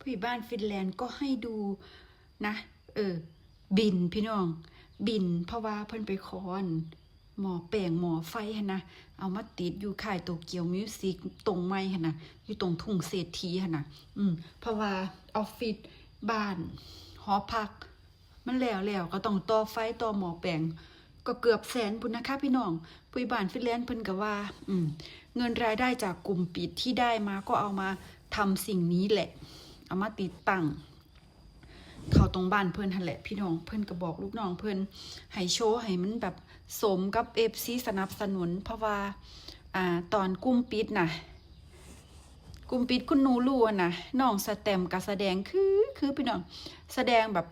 ผู้ใหญ่บ้านฟินแลนด์ก็ให้ดูนะบินพี่น้องบินเพราะว่าเพิ่นไปขอหมอแปลงหมอไฟหั่นนะเอามาติดอยู่ค่ายโตเกียวมิวสิกตรงไม้หั่นนะอยู่ตรงทุ่งเศรษฐีหั่นนะเพราะว่าออฟฟิศบ้านหอพักมันแล้วก็ต้องต่อไฟต่อหมอแปลงก็เกือบแสนพุ่นนะคะพี่น้องผู้ใหญ่บ้านฟินแลนด์เพิ่นก็ว่าเงินรายได้จากกลุ่มปิดที่ได้มาก็เอามาทำสิ่งนี้แหละเอามาติดตั้งเข้าตรงบ้านเพิ่นหั่นแหละพี่น้องเพิ่นก็บอกลูกน้องเพิ่นให้โชว์ให้มันแบบสมกับ FC สนับสนุนเพราะว่าตอนกลุ่มปิดน่ะกลุ่มปิดคุณหนูรู้น่ะน้องสแตมก็แสดงคือพี่น้องแสดงแบบ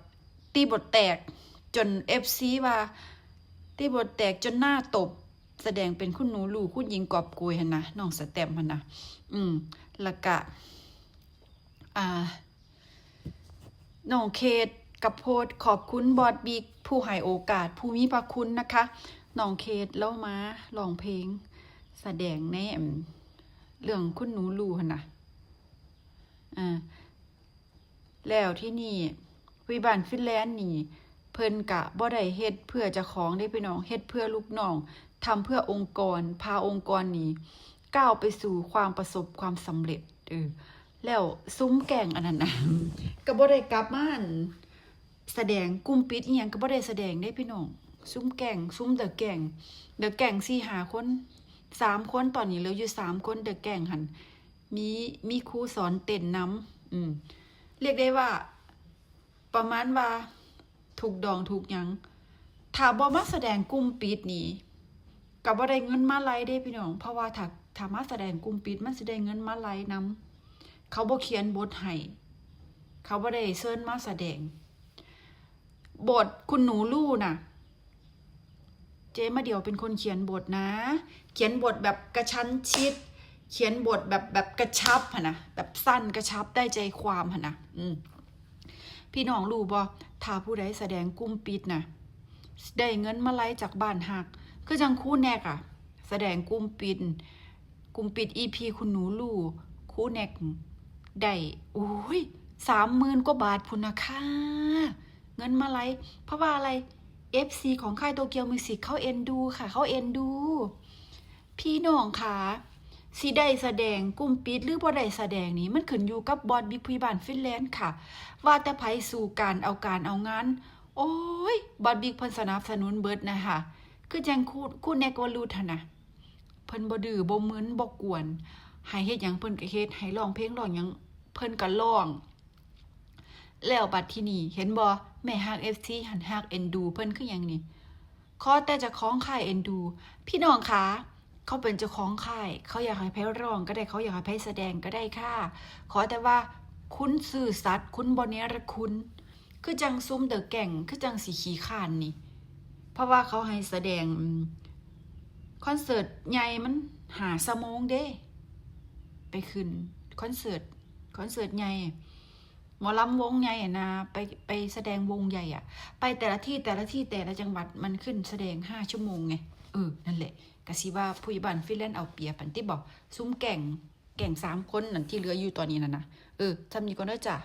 ตีบทแตกจน FC ว่าตีบทแตกจนหน้าตบแสดงเป็นคุณหนูรู้คุณหญิงกอบโกยหั่นนะน้องสแตมหั่นนะแล้วก็น้องเคทกับโพสขอบคุณบอดบิ๊กผู้ให้โอกาสผู้มีพระคุณนะคะน้องเคทเล่ามาร้องเพลงแสดงในเรื่องคุณหนูรู้หั่นนะแล้วที่นี่วิบานฟินแลนด์นี่เพิ่นกะบ่ได้เฮ็ดเพื่อเจ้าของได้พี่น้องเฮ็ดเพื่อลูกน้องทำเพื่อองค์กรพาองค์กรนี้ก้าวไปสู่ความประสบความสำเร็จแล้วซุ้มแก่งอันนั้นนะก็บ่ได้กลับมาแสดงกลุ่มปิดอีหยังก็บ่ได้แสดงได้พี่น้องซุ้มแก่งซุ้มเดอะแก่ง4-5 คน3คนตอนนี้เหลืออยู่3คนเดอะแก่งหั่นมีครูสอนเต้นนำเรียกได้ว่าประมาณว่าถูกดองถูกหยังถ้าบ่มาแสดงกลุ่มปิดนี่ก็บ่ได้เงินมาไล่ได้พี่น้องเพราะว่าถ้ามาแสดงกลุ่มปิดมันสิได้เงินมาไล่นำเขาบ่เขียนบทให้เขาบ่ได้เชิญมาแสดงบทคุณหนูลู่น่ะเจ๊มาเดียวเป็นคนเขียนบทนะเขียนบทแบบกระชั้นชิดเขียนบทแบบกระชับหั่นนะแบบสั้นกระชับได้ใจความหั่นนะพี่น้องรู้บ่ถ้าผู้ใดแสดงกลุ่มปิดน่ะได้เงินมาไล่จากบ้านฮักคือจังคู่แนกแสดงกลุ่มปิด EP คุณหนูลู่คู่แนกได้โอ้ย30,000 กว่าบาทพุ่นนะคะเงินมาไล่เพราะว่าอะไร FC ของค่ายโตเกียวมิวสิกเขาเอ็นดูค่ะเขาเอ็นดูพี่น้องค่ะสิได้แสดงกลุ่มปิดหรือบ่ได้แสดงนี้มันขึ้นอยู่กับบอสบิ๊กผู้ใหญ่บ้านฟินแลนด์ค่ะว่าแต่ไผสู่การเอางานโอ้ยบอสบิ๊กเพิ่นสนับสนุนเบิดนะคะคือจังคู่แนกวลูทนะเพิ่นบ่ดื้อบ่มึนบ่กวนให้เฮ็ดหยังเพิ่นก็เฮ็ดให้ร้องเพลงร้องหยังเพิ่นก็ร้องแล้วบัดที่นี่เห็นบ่แม่ฮัก FC หันฮักเอ็นดูเพิ่นคือหยังนี่ขอแต่จะคล้องค่ายเอ็นดูพี่น้องคะเขาเป็นเจ้าของค่ายเขาอยากให้ไผร้องก็ได้เขาอยากให้ไผแสดงก็ได้ค่ะขอแต่ว่าคุณซื่อสัตย์คุณบ่เนรคุณคือจังซุ้มเดอะแก่งคือจังสิขี้ข้านนี่เพราะว่าเขาให้แสดงคอนเสิร์ตใหญ่มัน5 ชั่วโมงเด้ไปขึ้นคอนเสิร์ตใหญ่หมอลำวงใหญ่นะไปแสดงวงใหญ่ไปแต่ละที่แต่ละจังหวัดมันขึ้นแสดง5 ชั่วโมงไงนั่นแหละกะสิว่าผู้ใหญ่บ้านฟินแลนด์เอาเปรียบปันที่บอกซุ้มแก่ง3 คนนั่นที่เหลืออยู่ตอนนี้น่ะนะทำนี้ก่อนเด้อจ้ะ